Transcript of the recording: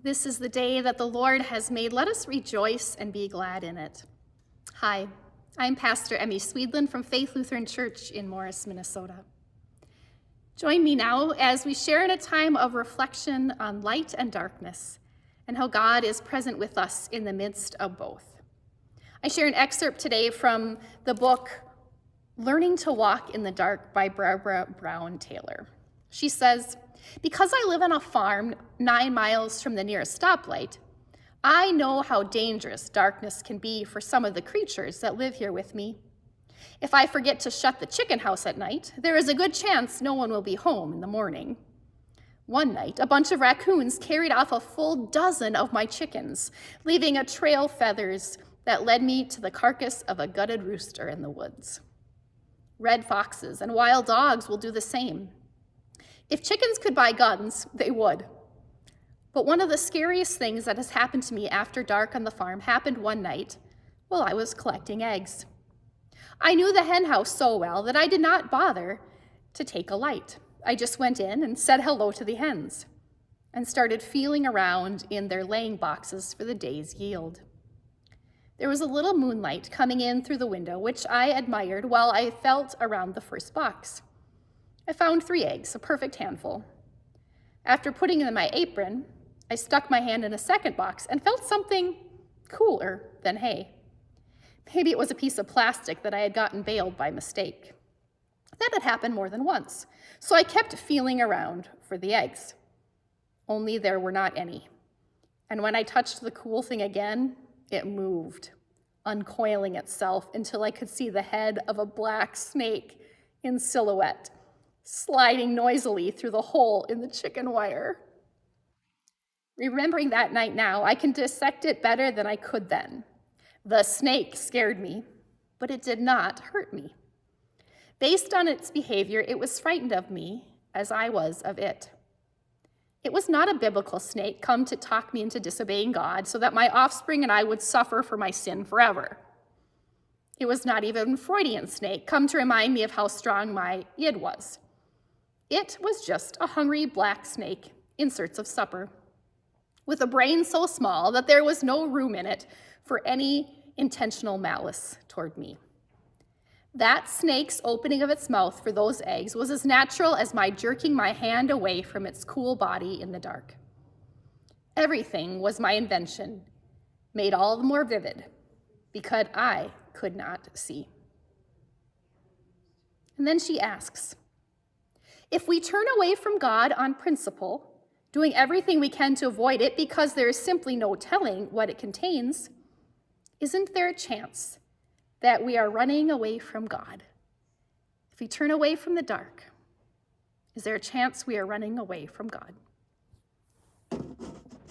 This is the day that the Lord has made. Let us rejoice and be glad in it. Hi, I'm Pastor Emmy Swedlin from Faith Lutheran Church in Morris, Minnesota. Join me now as we share in a time of reflection on light and darkness and how God is present with us in the midst of both. I share an excerpt today from the book Learning to Walk in the Dark by Barbara Brown Taylor. She says, "Because I live on a farm 9 miles from the nearest stoplight, I know how dangerous darkness can be for some of the creatures that live here with me. If I forget to shut the chicken house at night, there is a good chance no one will be home in the morning. One night, a bunch of raccoons carried off a full dozen of my chickens, leaving a trail of feathers that led me to the carcass of a gutted rooster in the woods. Red foxes and wild dogs will do the same. If chickens could buy guns, they would. But one of the scariest things that has happened to me after dark on the farm happened one night while I was collecting eggs. I knew the hen house so well that I did not bother to take a light. I just went in and said hello to the hens and started feeling around in their laying boxes for the day's yield. There was a little moonlight coming in through the window, which I admired while I felt around the first box. I found 3 eggs, a perfect handful. After putting them in my apron, I stuck my hand in a second box and felt something cooler than hay. Maybe it was a piece of plastic that I had gotten baled by mistake. That had happened more than once, so I kept feeling around for the eggs. Only there were not any. And when I touched the cool thing again, it moved, uncoiling itself until I could see the head of a black snake in silhouette, sliding noisily through the hole in the chicken wire. Remembering that night now, I can dissect it better than I could then. The snake scared me, but it did not hurt me. Based on its behavior, it was frightened of me as I was of it. It was not a biblical snake come to talk me into disobeying God so that my offspring and I would suffer for my sin forever. It was not even a Freudian snake come to remind me of how strong my id was. It was just a hungry black snake in search of supper, with a brain so small that there was no room in it for any intentional malice toward me. That snake's opening of its mouth for those eggs was as natural as my jerking my hand away from its cool body in the dark. Everything was my invention, made all the more vivid, because I could not see." And then she asks, if we turn away from God on principle, doing everything we can to avoid it because there is simply no telling what it contains, isn't there a chance that we are running away from God? If we turn away from the dark, is there a chance we are running away from God?